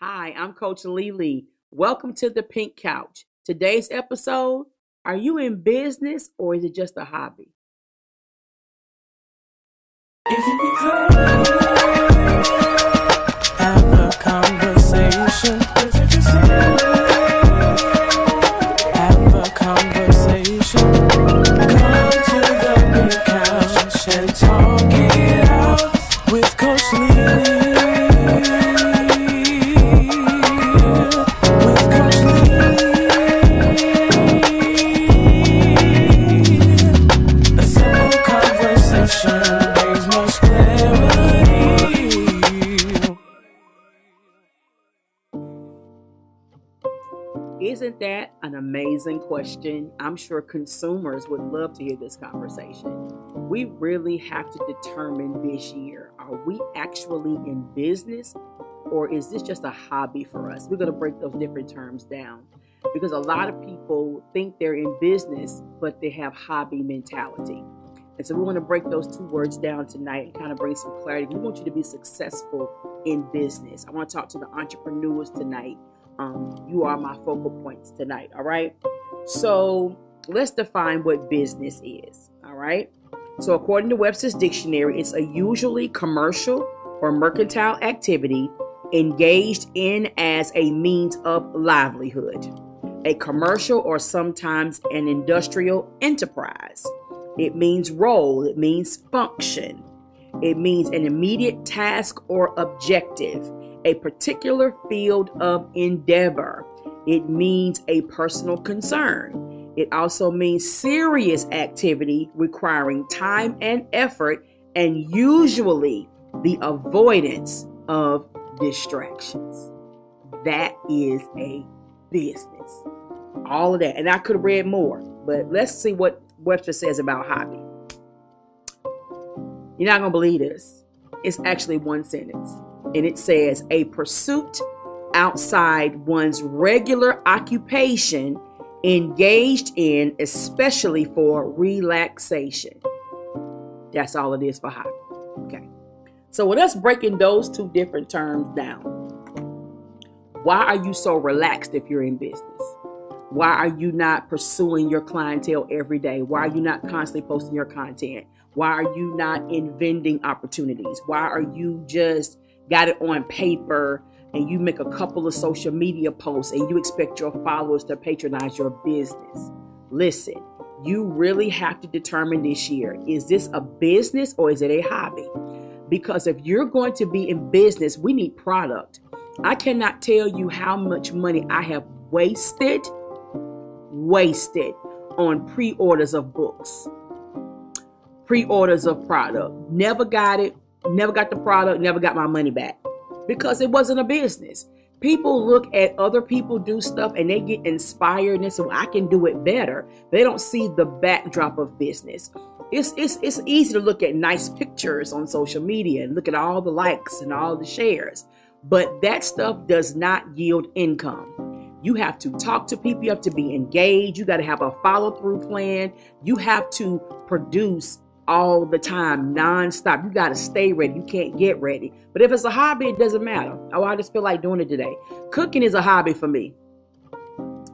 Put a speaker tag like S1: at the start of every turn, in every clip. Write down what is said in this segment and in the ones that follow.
S1: Hi, I'm Coach Lele. Welcome to the Pink Couch. Today's episode, are you in business or is it just a hobby?
S2: If you could have a conversation, have a conversation, come to the big couch and talk it out with Coach Lele. With Coach Lele. A simple conversation brings much clarity.
S1: Isn't that an amazing question? I'm sure consumers would love to hear this conversation. We really have to determine this year, are we actually in business or is this just a hobby for us? We're going to break those different terms down because a lot of people think they're in business, but they have hobby mentality. And so we want to break those two words down tonight and kind of bring some clarity. We want you to be successful in business. I want to talk to the entrepreneurs tonight. You are my focal points tonight. All right. So let's define what business is. All right. So according to Webster's dictionary, it's a usually commercial or mercantile activity engaged in as a means of livelihood, a commercial or sometimes an industrial enterprise. It means role. It means function. It means an immediate task or objective, a particular field of endeavor. It means a personal concern. It also means serious activity requiring time and effort and usually the avoidance of distractions. That is a business. All of that. And I could have read more, but let's see what Webster says about hobby. You're not going to believe this. It's actually one sentence. And it says a pursuit outside one's regular occupation engaged in especially for relaxation. That's all it is for hobby. Okay. So with us breaking those two different terms down, why are you so relaxed if you're in business? Why are you not pursuing your clientele every day? Why are you not constantly posting your content? Why are you not inventing opportunities? Why are you just got it on paper and you make a couple of social media posts and you expect your followers to patronize your business? Listen, you really have to determine this year, is this a business or is it a hobby? Because if you're going to be in business, we need product. I cannot tell you how much money I have wasted on pre-orders of books, pre-orders of product. Never got it, never got the product, never got my money back because it wasn't a business. People look at other people do stuff and they get inspired and say, well, I can do it better. They don't see the backdrop of business. It's easy to look at nice pictures on social media and look at all the likes and all the shares, but that stuff does not yield income. You have to talk to people. You have to be engaged. You got to have a follow-through plan. You have to produce all the time, nonstop. You got to stay ready. You can't get ready. But if it's a hobby, it doesn't matter. Oh, I just feel like doing it today. Cooking is a hobby for me.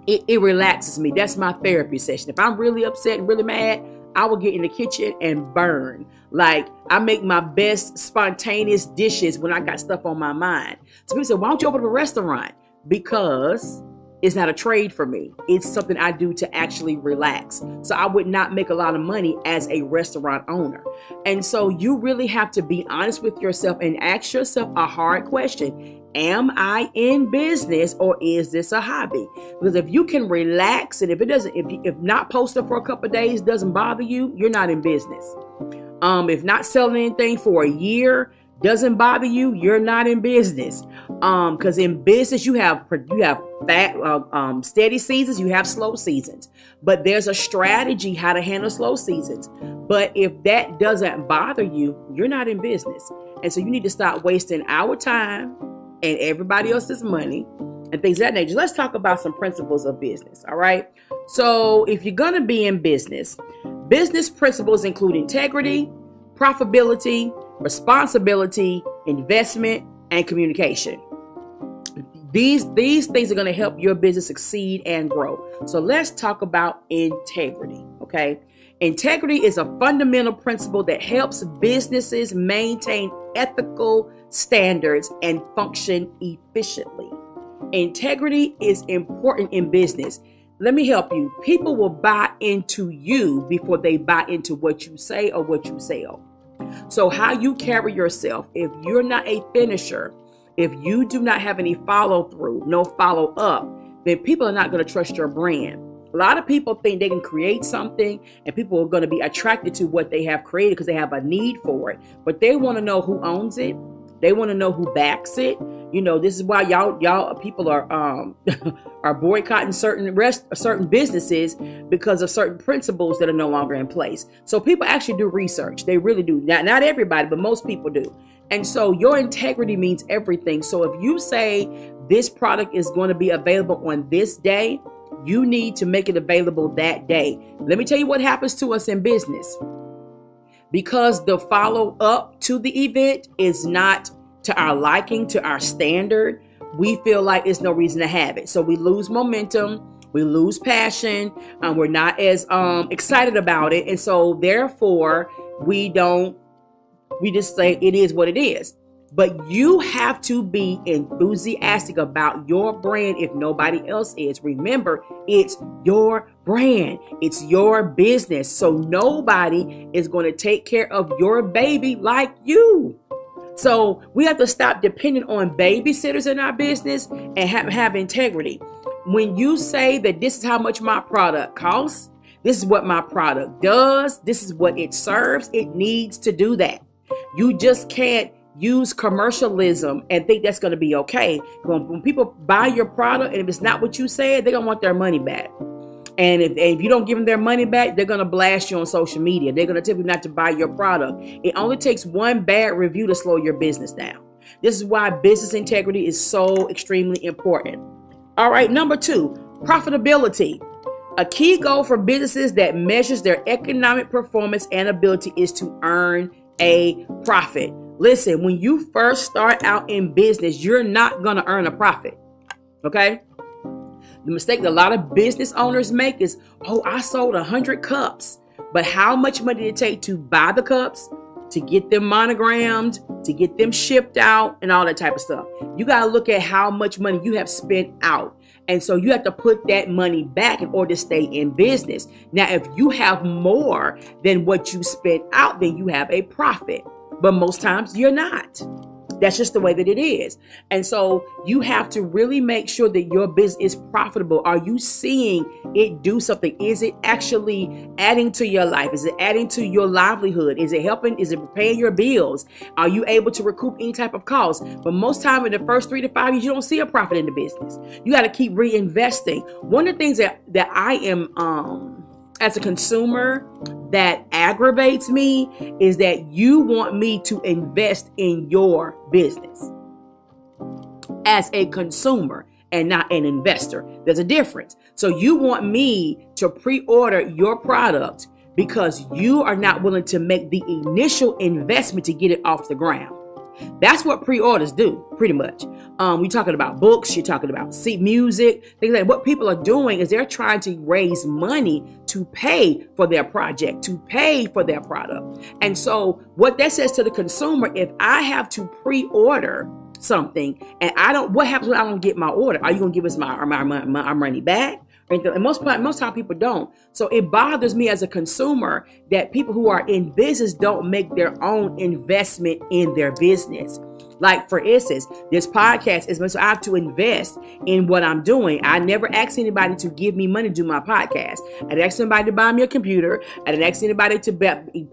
S1: It relaxes me. That's my therapy session. If I'm really upset and really mad, I will get in the kitchen and burn. Like, I make my best spontaneous dishes when I got stuff on my mind. So people say, why don't you open up a restaurant? Because it's not a trade for me. It's something I do to actually relax. So I would not make a lot of money as a restaurant owner. And so you really have to be honest with yourself and ask yourself a hard question. Am I in business or is this a hobby? Because if you can relax and if not posting for a couple of days doesn't bother you, you're not in business. If not selling anything for a year doesn't bother you, you're not in business. Because in business you have steady seasons, you have slow seasons, but there's a strategy how to handle slow seasons. But if that doesn't bother you, you're not in business. And so you need to stop wasting our time and everybody else's money and things of that nature. Let's talk about some principles of business. All right. So if you're going to be in business, business principles include integrity, profitability, responsibility, investment, and communication. These things are going to help your business succeed and grow. So let's talk about integrity. Okay. Integrity is a fundamental principle that helps businesses maintain ethical standards and function efficiently. Integrity is important in business. Let me help you. People will buy into you before they buy into what you say or what you sell. So how you carry yourself, if you're not a finisher, if you do not have any follow through, no follow up, then people are not going to trust your brand. A lot of people think they can create something and people are going to be attracted to what they have created because they have a need for it. But they want to know who owns it. They want to know who backs it. You know, this is why y'all people are are boycotting certain businesses because of certain principles that are no longer in place. So people actually do research. They really do. Not everybody, but most people do. And so your integrity means everything. So if you say this product is going to be available on this day, you need to make it available that day. Let me tell you what happens to us in business. Because the follow up to the event is not to our liking, to our standard, we feel like it's no reason to have it. So we lose momentum, we lose passion, we're not as excited about it. And so therefore, we just say it is what it is. But you have to be enthusiastic about your brand if nobody else is. Remember, it's your brand. It's your business. So nobody is going to take care of your baby like you. So we have to stop depending on babysitters in our business and have integrity. When you say that this is how much my product costs, this is what my product does, this is what it serves, it needs to do that. You just can't use commercialism and think that's going to be okay. When people buy your product and if it's not what you said, they're going to want their money back. And if you don't give them their money back, they're going to blast you on social media. They're going to tell you not to buy your product. It only takes one bad review to slow your business down. This is why business integrity is so extremely important. All right, number 2, profitability. A key goal for businesses that measures their economic performance and ability is to earn a profit. Listen, when you first start out in business, you're not going to earn a profit. Okay? The mistake that a lot of business owners make is, I sold 100 cups. But how much money did it take to buy the cups, to get them monogrammed, to get them shipped out, and all that type of stuff? You got to look at how much money you have spent out. And so you have to put that money back in order to stay in business. Now, if you have more than what you spent out, then you have a profit. But most times you're not. That's just the way that it is. And so you have to really make sure that your business is profitable. Are you seeing it do something? Is it actually adding to your life? Is it adding to your livelihood? Is it helping? Is it paying your bills? Are you able to recoup any type of cost? But most time in the first 3 to 5 years, you don't see a profit in the business. You got to keep reinvesting. One of the things that I am, as a consumer, that aggravates me is that you want me to invest in your business as a consumer and not an investor. There's a difference. So you want me to pre-order your product because you are not willing to make the initial investment to get it off the ground. That's what pre-orders do, pretty much. We're talking about books, you're talking about music, things like that. What people are doing is they're trying to raise money to pay for their project, to pay for their product. And so what that says to the consumer, if I have to pre-order something and what happens when I don't get my order? Are you going to give us my money back? And most time people don't. So it bothers me as a consumer that people who are in business don't make their own investment in their business. Like, for instance, this podcast is so I have to invest in what I'm doing. I never ask anybody to give me money to do my podcast. I didn't ask somebody to buy me a computer. I didn't ask anybody to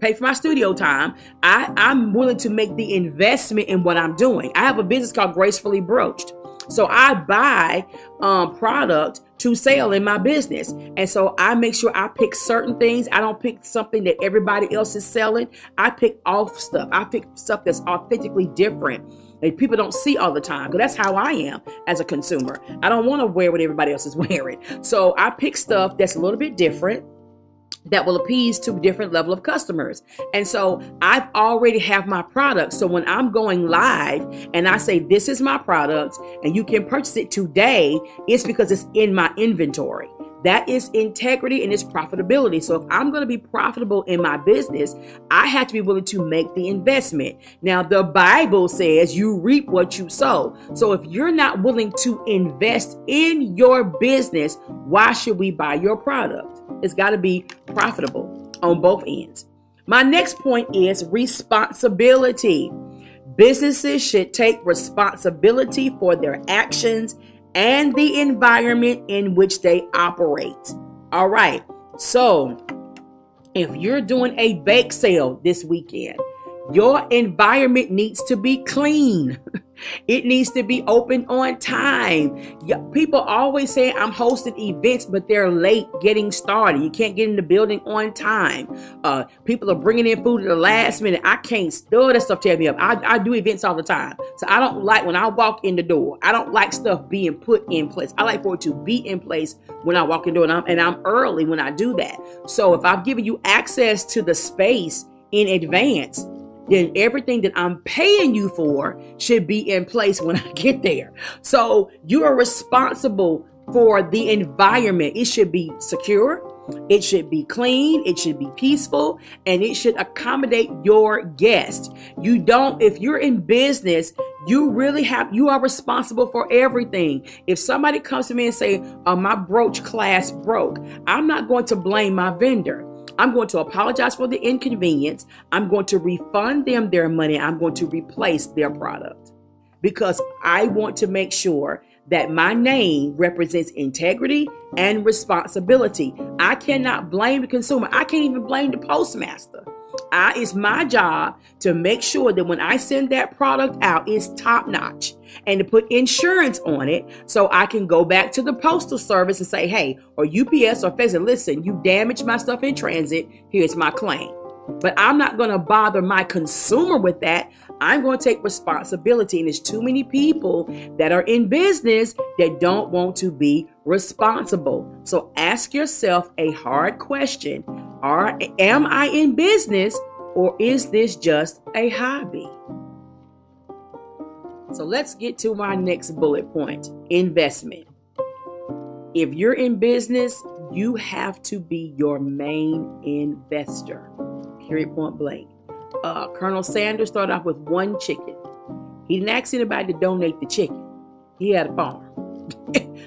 S1: pay for my studio time. I'm willing to make the investment in what I'm doing. I have a business called Gracefully Broached. So I buy product to sell in my business. And so I make sure I pick certain things. I don't pick something that everybody else is selling. I pick off stuff. I pick stuff that's authentically different that people don't see all the time. Because that's how I am as a consumer. I don't want to wear what everybody else is wearing. So I pick stuff that's a little bit different, that will appease to different level of customers. And so I've already have my product. So when I'm going live and I say, this is my product and you can purchase it today, it's because it's in my inventory. That is integrity and it's profitability. So if I'm going to be profitable in my business, I have to be willing to make the investment. Now, the Bible says you reap what you sow. So if you're not willing to invest in your business, why should we buy your product? It's got to be profitable on both ends. My next point is responsibility. Businesses should take responsibility for their actions and the environment in which they operate. All right. So if you're doing a bake sale this weekend, your environment needs to be clean. It needs to be open on time. People always say I'm hosting events, but they're late getting started. You can't get in the building on time. People are bringing in food at the last minute. I can't stir that stuff tear me up. I do events all the time. So I don't like when I walk in the door, I don't like stuff being put in place. I like for it to be in place when I walk in the door, and I'm early when I do that. So if I've given you access to the space in advance, then everything that I'm paying you for should be in place when I get there. So you are responsible for the environment. It should be secure. It should be clean. It should be peaceful, and it should accommodate your guest. If you're in business, you are responsible for everything. If somebody comes to me and say, my brooch class broke, I'm not going to blame my vendor. I'm going to apologize for the inconvenience. I'm going to refund them their money. I'm going to replace their product because I want to make sure that my name represents integrity and responsibility. I cannot blame the consumer. I can't even blame the postmaster. It's my job to make sure that when I send that product out, it's top notch, and to put insurance on it so I can go back to the postal service and say, hey, or UPS or FedEx, listen, you damaged my stuff in transit. Here's my claim. But I'm not going to bother my consumer with that. I'm going to take responsibility. And there's too many people that are in business that don't want to be responsible. So ask yourself a hard question. Am I in business, or is this just a hobby? So let's get to my next bullet point, investment. If you're in business, you have to be your main investor. Period, point blank. Colonel Sanders started off with one chicken. He didn't ask anybody to donate the chicken. He had a farm.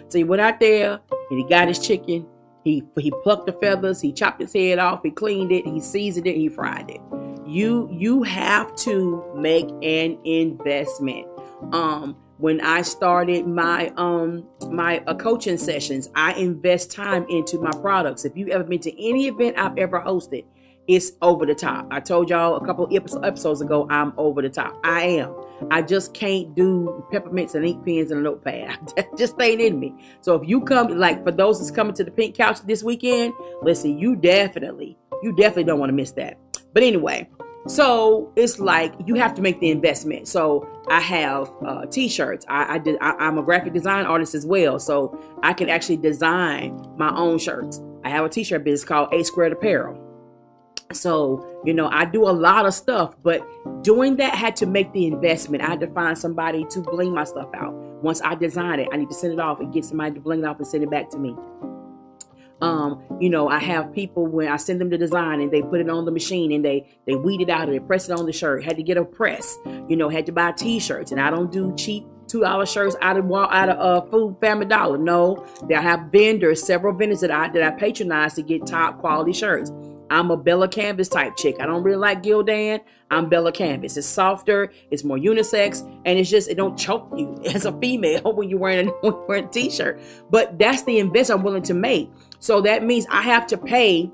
S1: So he went out there and he got his chicken. He plucked the feathers. He chopped his head off. He cleaned it. He seasoned it. He fried it. You have to make an investment. When I started my coaching sessions, I invest time into my products. If you've ever been to any event I've ever hosted, it's over the top. I told y'all a couple episodes ago, I'm over the top. I am. I just can't do peppermints and ink pens and a notepad. That just ain't in me. So if you come, like for those that's coming to the Pink Couch this weekend, listen, you definitely don't want to miss that. But anyway, so it's like you have to make the investment. So I have t-shirts. I'm a graphic design artist as well. So I can actually design my own shirts. I have a t-shirt business called A Squared Apparel. So, I do a lot of stuff, but doing that had to make the investment. I had to find somebody to bling my stuff out. Once I design it, I need to send it off and get somebody to bling it off and send it back to me. I have people when I send them the design and they put it on the machine and they weed it out and they press it on the shirt. Had to get a press, had to buy t-shirts, and I don't do cheap $2 shirts out of Food Family Dollar. No, I have vendors, several vendors that I patronize to get top quality shirts. I'm a Bella Canvas type chick. I don't really like Gildan. I'm Bella Canvas. It's softer, it's more unisex, and it don't choke you as a female when you're wearing a t-shirt. But that's the investment I'm willing to make. So that means I have to pay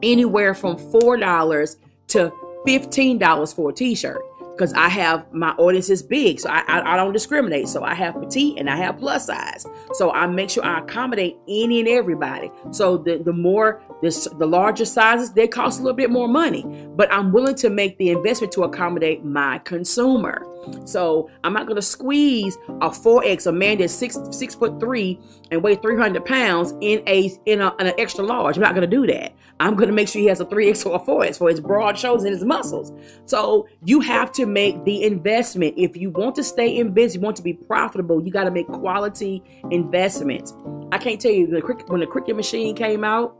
S1: anywhere from $4 to $15 for a t-shirt, because I have my audience is big, so I don't discriminate. So I have petite and I have plus size. So I make sure I accommodate any and everybody. So the larger sizes, they cost a little bit more money, but I'm willing to make the investment to accommodate my consumer. So I'm not going to squeeze a 4X, a man that's 6'3" and weigh 300 pounds in an extra large. I'm not going to do that. I'm going to make sure he has a 3X or a 4X for his broad shoulders and his muscles. So you have to make the investment. If you want to stay in business, you want to be profitable, you got to make quality investments. I can't tell you, when the Cricut machine came out,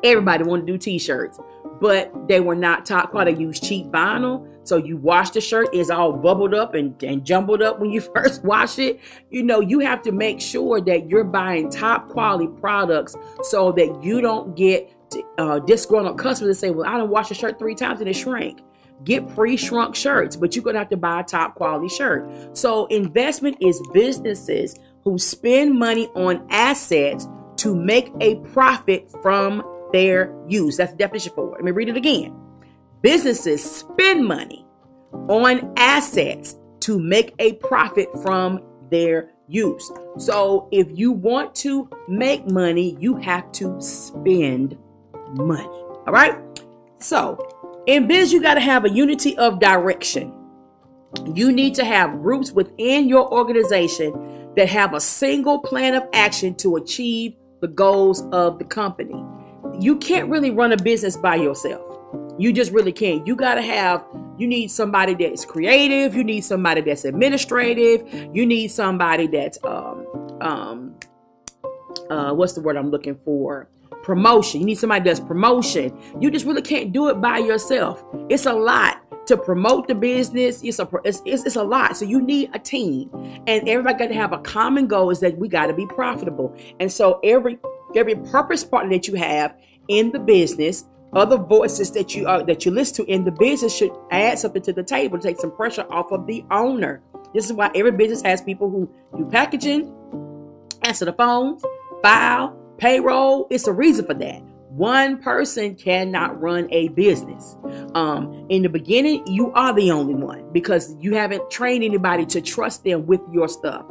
S1: everybody wanted to do t-shirts, but they were not top quality. They used cheap vinyl. So you wash the shirt, it's all bubbled up and jumbled up when you first wash it. You have to make sure that you're buying top quality products so that you don't get disgruntled customers that say, well, I done washed the shirt 3 times and it shrank. Get pre-shrunk shirts, but you're going to have to buy a top quality shirt. So investment is businesses who spend money on assets to make a profit from their use. That's the definition for it. Let me read it again. Businesses spend money on assets to make a profit from their use. So if you want to make money, you have to spend money. All right. So in biz, you got to have a unity of direction. You need to have groups within your organization that have a single plan of action to achieve the goals of the company. You can't really run a business by yourself. You just really can't. You need somebody that's creative. You need somebody that's administrative. You need somebody that's, what's the word I'm looking for? Promotion. You need somebody that's promotion. You just really can't do it by yourself. It's a lot to promote the business. It's a lot. So you need a team, and everybody got to have a common goal, is that we got to be profitable. And so every purpose partner that you have in the business, other voices that you listen to in the business, should add something to the table to take some pressure off of the owner. This is why every business has people who do packaging, answer the phones, file, payroll. It's a reason for that. One person cannot run a business. In the beginning, you are the only one because you haven't trained anybody to trust them with your stuff.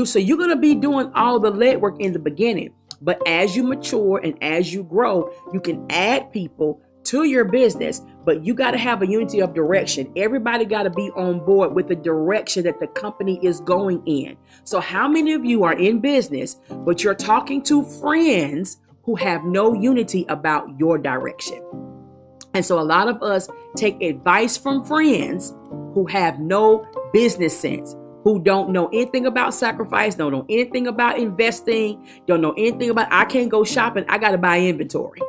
S1: So you're going to be doing all the legwork in the beginning. But as you mature and as you grow, you can add people to your business, but you got to have a unity of direction. Everybody got to be on board with the direction that the company is going in. So how many of you are in business, but you're talking to friends who have no unity about your direction? And so a lot of us take advice from friends who have no business sense, who don't know anything about sacrifice, don't know anything about investing, don't know anything about, I can't go shopping, I got to buy inventory.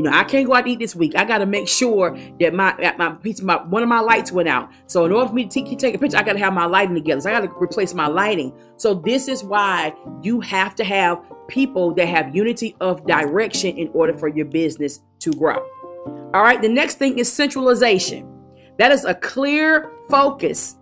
S1: I can't go out to eat this week. I got to make sure that one of my lights went out. So in order for me to take a picture, I got to have my lighting together. So I got to replace my lighting. So this is why you have to have people that have unity of direction in order for your business to grow. All right. The next thing is centralization. That is a clear focus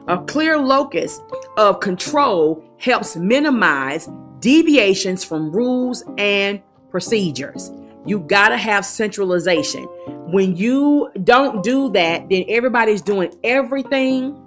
S1: a clear locus of control helps minimize deviations from rules and procedures. You got to have centralization. When you don't do that, then everybody's doing everything.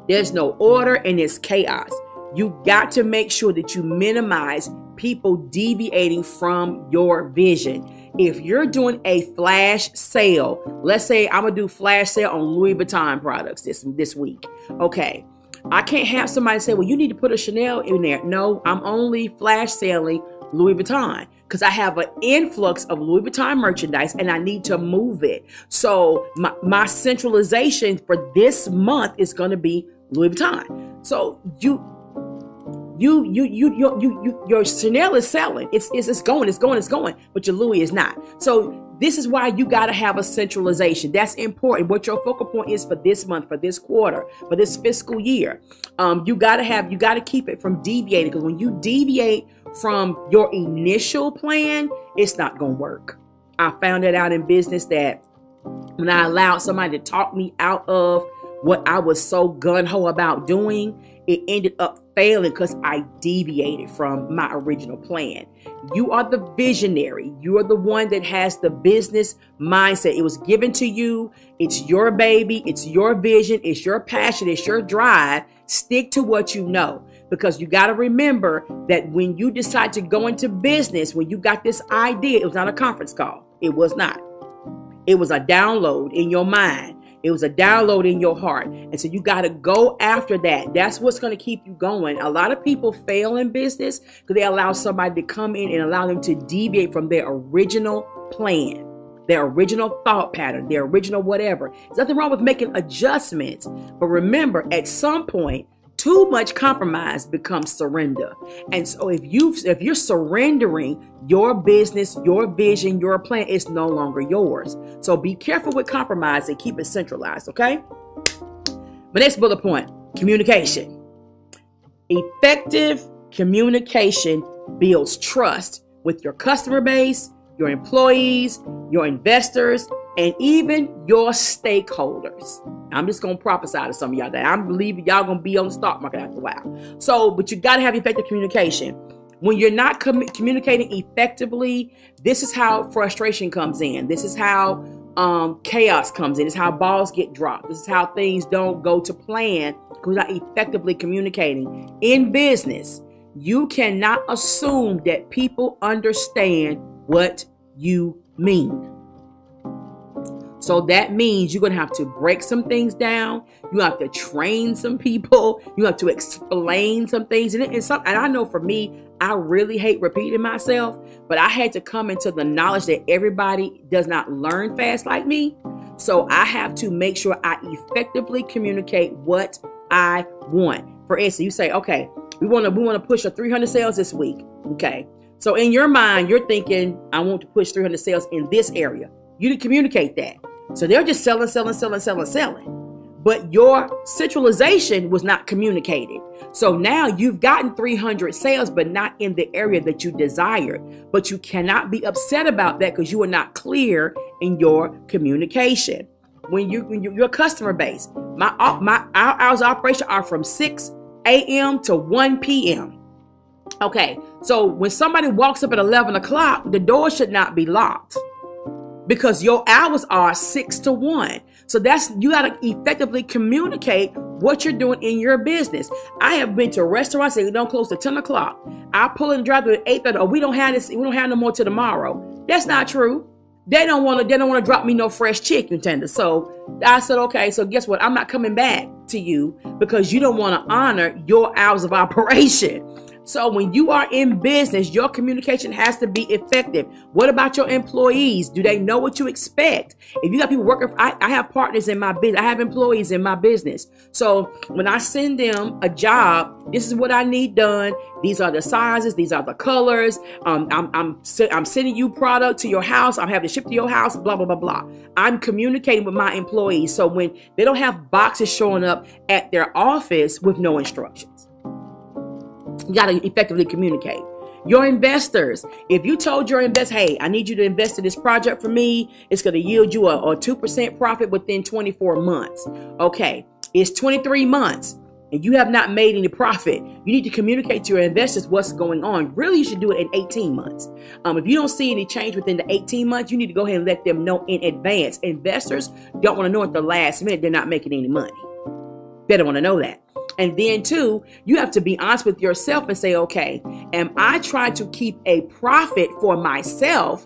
S1: There's no order and it's chaos. You got to make sure that you minimize people deviating from your vision. If you're doing a flash sale, let's say I'm going to do flash sale on Louis Vuitton products this week. Okay. I can't have somebody say, well, you need to put a Chanel in there. No, I'm only flash selling Louis Vuitton because I have an influx of Louis Vuitton merchandise and I need to move it. So my centralization for this month is going to be Louis Vuitton. So your Chanel is selling. It's going, but your Louis is not. So this is why you got to have a centralization. That's important. What your focal point is for this month, for this quarter, for this fiscal year. You got to keep it from deviating, because when you deviate from your initial plan, it's not going to work. I found that out in business, that when I allowed somebody to talk me out of what I was so gung-ho about doing, it ended up failing because I deviated from my original plan. You are the visionary. You are the one that has the business mindset. It was given to you. It's your baby. It's your vision. It's your passion. It's your drive. Stick to what you know, because you got to remember that when you decide to go into business, when you got this idea, it was not a conference call. It was not. It was a download in your mind. It was a download in your heart. And so you got to go after that. That's what's going to keep you going. A lot of people fail in business because they allow somebody to come in and allow them to deviate from their original plan, their original thought pattern, their original whatever. There's nothing wrong with making adjustments. But remember, at some point, too much compromise becomes surrender. And so if you're surrendering your business, your vision, your plan, it's no longer yours. So be careful with compromise and keep it centralized, okay? The next bullet point, communication. Effective communication builds trust with your customer base, your employees, your investors, and even your stakeholders. I'm just going to prophesy to some of y'all that I believe y'all going to be on the stock market after a while. So, but you got to have effective communication. When you're not communicating effectively, this is how frustration comes in. This is how chaos comes in. This is how balls get dropped. This is how things don't go to plan because we're not effectively communicating. In business, you cannot assume that people understand what you mean. So that means you're going to have to break some things down. You have to train some people. You have to explain some things. And I know for me, I really hate repeating myself, but I had to come into the knowledge that everybody does not learn fast like me. So I have to make sure I effectively communicate what I want. For instance, you say, okay, we want to push a 300 sales this week. Okay. So in your mind, you're thinking, I want to push 300 sales in this area. You didn't communicate that. So they're just selling. But your centralization was not communicated. So now you've gotten 300 sales, but not in the area that you desired. But you cannot be upset about that because you are not clear in your communication. When your customer base, our hours of operation are from 6 a.m. to 1 p.m. Okay, so when somebody walks up at 11 o'clock, the door should not be locked, because your hours are 6 to 1. So you got to effectively communicate what you're doing in your business. I have been to restaurants that don't close to 10 o'clock. I pull in the drive-thru at 8:30. Oh, we don't have no more till tomorrow. That's not true. They don't want to drop me no fresh chicken tender. So I said, okay, so guess what? I'm not coming back to you because you don't want to honor your hours of operation. So when you are in business, your communication has to be effective. What about your employees? Do they know what you expect? If you got people working, I have partners in my business. I have employees in my business. So when I send them a job, this is what I need done. These are the sizes. These are the colors. I'm sending you product to your house. I'm having to ship to your house, blah, blah, blah, blah. I'm communicating with my employees. So when they don't have boxes showing up at their office with no instructions. You got to effectively communicate. Your investors, if you told your investors, hey, I need you to invest in this project for me, it's going to yield you a 2% profit within 24 months. Okay, it's 23 months and you have not made any profit. You need to communicate to your investors what's going on. Really, you should do it in 18 months. If you don't see any change within the 18 months, you need to go ahead and let them know in advance. Investors don't want to know at the last minute they're not making any money. They don't want to know that. And then too, you have to be honest with yourself and say, okay, am I trying to keep a profit for myself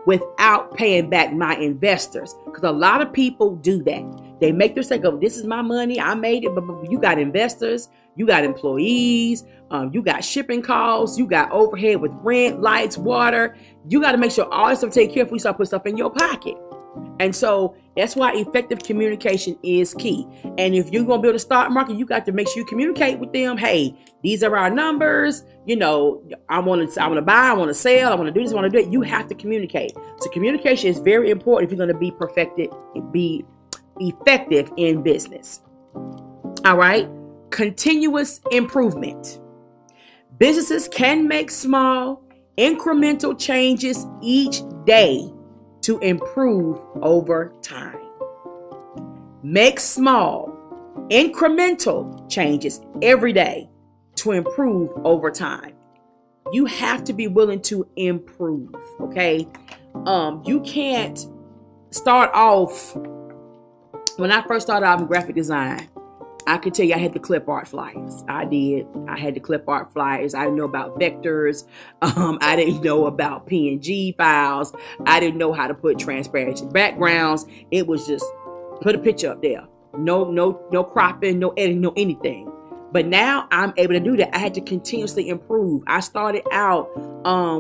S1: without paying back my investors? Because a lot of people do that. They make their mistake of, this is my money, I made it, but you got investors, you got employees, you got shipping costs, you got overhead with rent, lights, water. You got to make sure all this stuff taken care of before you start putting stuff in your pocket. And so that's why effective communication is key. And if you're going to build a stock market, you got to make sure you communicate with them. Hey, these are our numbers. You know, I want to buy, I want to sell, I want to do this, I want to do it. You have to communicate. So communication is very important if you're going to be effective in business. All right. Continuous improvement. Businesses can make small, incremental changes each day to improve over time. Make small, incremental changes every day to improve over time. You have to be willing to improve, okay? You can't start off. When I first started out in graphic design, I could tell you I had to clip art flyers. I did. I had to clip art flyers. I didn't know about vectors. I didn't know about PNG files. I didn't know how to put transparent backgrounds. It was just Put a picture up there. No cropping, no editing, no anything. But now I'm able to do that. I had to continuously improve. I started out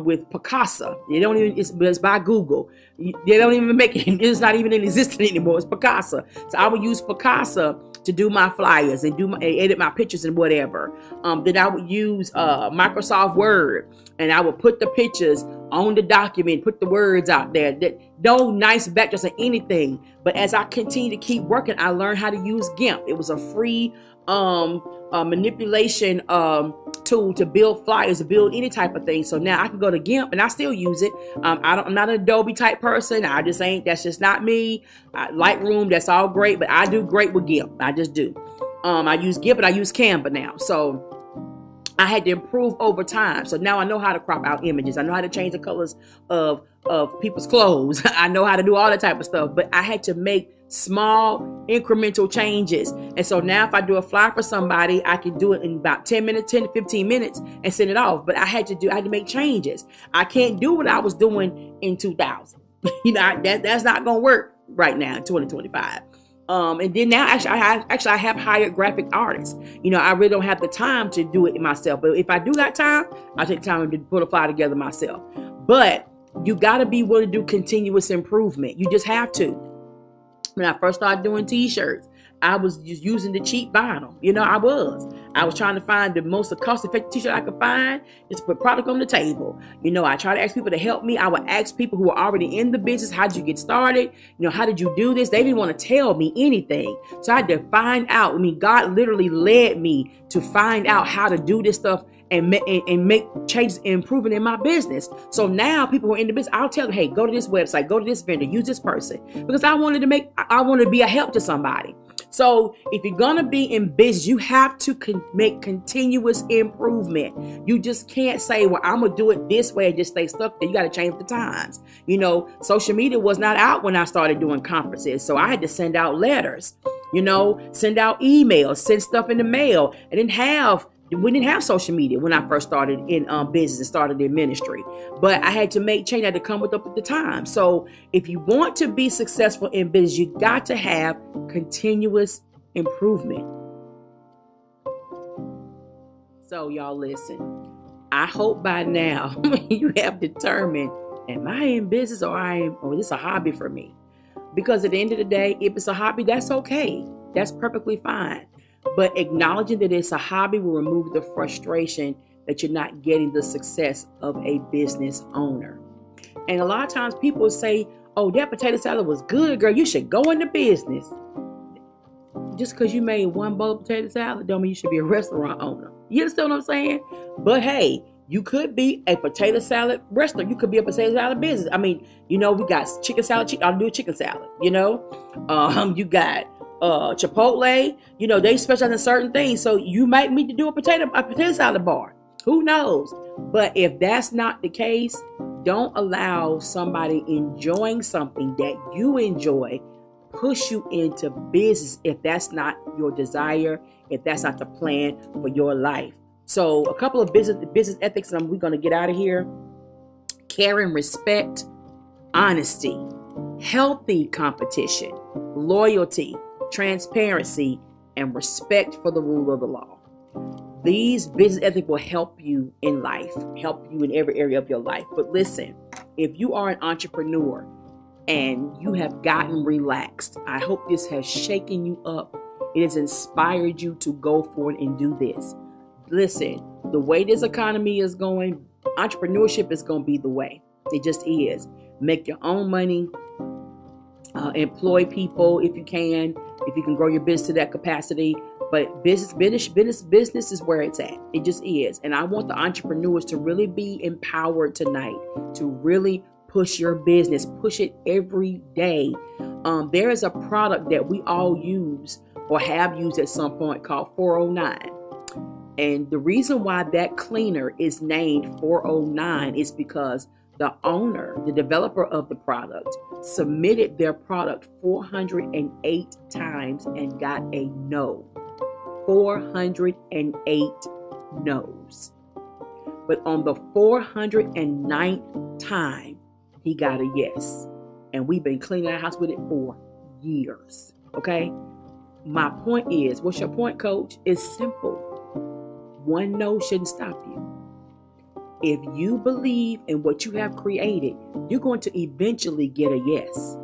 S1: with Picasa. It's by Google. They don't even make it. It's not even in existence anymore. It's Picasa. So I would use Picasa to do my flyers and edit my pictures and whatever. Then I would use Microsoft Word, and I would put the pictures on the document, put the words out there. No nice backdrops or anything. But as I continue to keep working, I learned how to use GIMP. It was a free manipulation tool to build flyers, to build any type of thing. So now I can go to GIMP and I still use it. I'm not an Adobe type person. That's just not me. Lightroom, that's all great, but I do great with GIMP. I just do. I use GIMP and I use Canva now. So I had to improve over time. So now I know how to crop out images. I know how to change the colors of people's clothes. I know how to do all that type of stuff, but I had to make small incremental changes. And so now if I do a flyer for somebody, I can do it in about 10 to 15 minutes and send it off. But I had to make changes. I can't do what I was doing in 2000. That's not going to work right now in 2025. And then now I have hired graphic artists. I really don't have the time to do it myself. But if I do got time, I take time to put a flyer together myself. But you got to be willing to do continuous improvement. You just have to. When I first started doing t-shirts, I was just using the cheap vinyl. I was trying to find the most cost-effective t-shirt I could find, just to put product on the table. I try to ask people to help me. I would ask people who are already in the business, how did you get started? How did you do this? They didn't want to tell me anything. So I had to find out. God literally led me to find out how to do this stuff and make changes and improvement in my business. So now people who are in the business, I'll tell them, hey, go to this website, go to this vendor, use this person, because I wanted to be a help to somebody. So if you're going to be in business, you have to make continuous improvement. You just can't say, well, I'm going to do it this way and just stay stuck there. You got to change the times. Social media was not out when I started doing conferences. So I had to send out letters, send out emails, send stuff in the mail. We didn't have social media when I first started in business and started in ministry, but I had to make change. I had to come up with the time. So if you want to be successful in business, you got to have continuous improvement. So y'all listen, I hope by now you have determined, am I in business or this is a hobby for me? Because at the end of the day, if it's a hobby, that's okay. That's perfectly fine. But acknowledging that it's a hobby will remove the frustration that you're not getting the success of a business owner. And a lot of times people say, oh, that potato salad was good, girl. You should go into business. Just because you made one bowl of potato salad don't mean you should be a restaurant owner. You understand what I'm saying? But hey, you could be a potato salad restaurant. You could be a potato salad business. We got chicken salad. I'll do a chicken salad, you got Chipotle, they specialize in certain things. So you might need to do a potato salad bar. Who knows? But if that's not the case, don't allow somebody enjoying something that you enjoy push you into business if that's not your desire, if that's not the plan for your life. So a couple of business ethics, and we're going to get out of here. Care and respect, honesty, healthy competition, loyalty, transparency, and respect for the rule of the law. These business ethics will help you in life, help you in every area of your life. But listen, if you are an entrepreneur and you have gotten relaxed, I hope this has shaken you up. It has inspired you to go forward and do this. Listen, the way this economy is going, entrepreneurship is going to be the way. It just is. Make your own money. Employ people if you can grow your business to that capacity. But business is where it's at. It just is. And I want the entrepreneurs to really be empowered tonight to really push your business, push it every day. There is a product that we all use or have used at some point called 409. And the reason why that cleaner is named 409 is because the owner, the developer of the product, submitted their product 408 times and got a no. 408 no's. But on the 409th time, he got a yes. And we've been cleaning our house with it for years. Okay? My point is, what's your point, coach? It's simple. One no shouldn't stop you. If you believe in what you have created, you're going to eventually get a yes.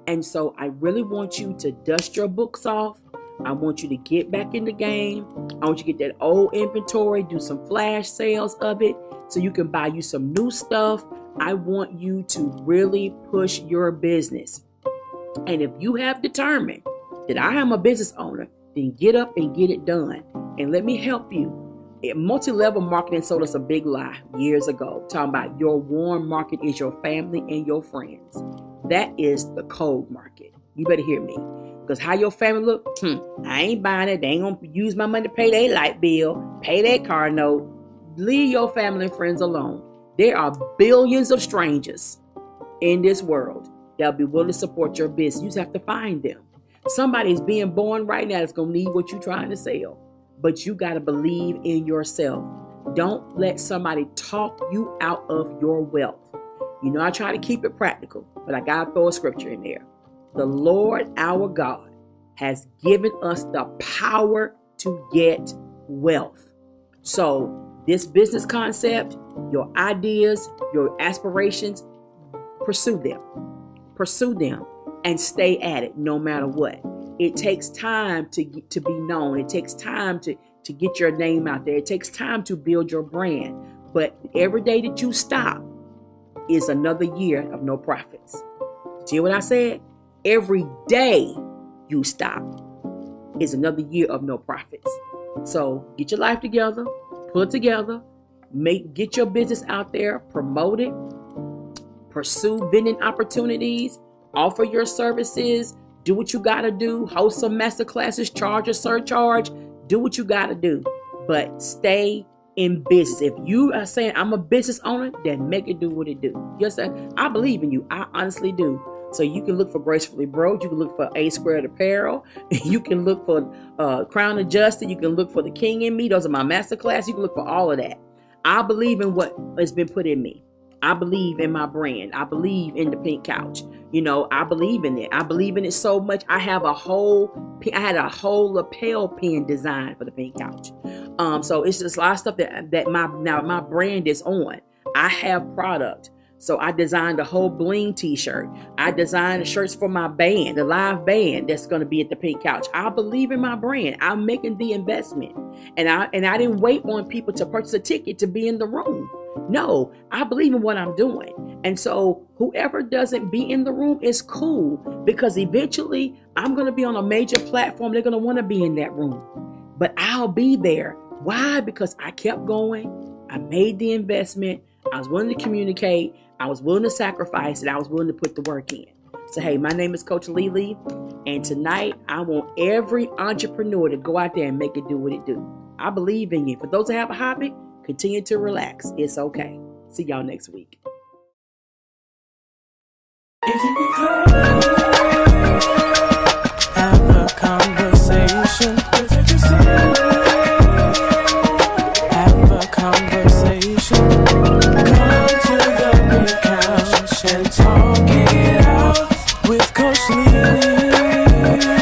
S1: And so I really want you to dust your books off. I want you to get back in the game. I want you to get that old inventory, do some flash sales of it so you can buy you some new stuff. I want you to really push your business. And if you have determined that I am a business owner, then get up and get it done. And let me help you. Multi-level marketing sold us a big lie years ago, talking about your warm market is your family and your friends. That is the cold market. You better hear me. Because how your family look, I ain't buying it. They ain't going to use my money to pay their light bill, pay their car note. Leave your family and friends alone. There are billions of strangers in this world that'll be willing to support your business. You just have to find them. Somebody's being born right now that's going to need what you're trying to sell. But you got to believe in yourself. Don't let somebody talk you out of your wealth. You know, I try to keep it practical, but I got to throw a scripture in there. The Lord our God has given us the power to get wealth. So this business concept, your ideas, your aspirations, pursue them. Pursue them and stay at it no matter what. It takes time to be known. It takes time to get your name out there. It takes time to build your brand. But every day that you stop is another year of no profits. Did you hear what I said? Every day you stop is another year of no profits. So get your life together, pull it together, get your business out there, promote it, pursue vending opportunities, offer your services, do what you got to do, host some master classes, charge a surcharge, do what you got to do, but stay in business. If you are saying I'm a business owner, then make it do what it do. Yes, I believe in you. I honestly do. So you can look for Gracefully Broke. You can look for A Squared Apparel. You can look for Crown Adjusted. You can look for The King in Me. Those are my master class. You can look for all of that. I believe in what has been put in me. I believe in my brand. I believe in the pink couch. You know, I believe in it. I believe in it so much. I had a whole lapel pin design for the pink couch. So it's just a lot of stuff that my brand is on. I have product. So I designed a whole bling t-shirt. I designed the shirts for my band, the live band that's going to be at the pink couch. I believe in my brand. I'm making the investment. And I didn't wait on people to purchase a ticket to be in the room. No, I believe in what I'm doing. And so whoever doesn't be in the room is cool, because eventually I'm going to be on a major platform. They're going to want to be in that room, but I'll be there. Why? Because I kept going. I made the investment. I was willing to communicate. I was willing to sacrifice, and I was willing to put the work in. So, hey, my name is Coach Lele, and tonight I want every entrepreneur to go out there and make it do what it do. I believe in you. For those that have a hobby, continue to relax. It's okay. See y'all next week.
S2: If you have a conversation with yourself, have a conversation, come to the big couch and talk it out with Coach Lele.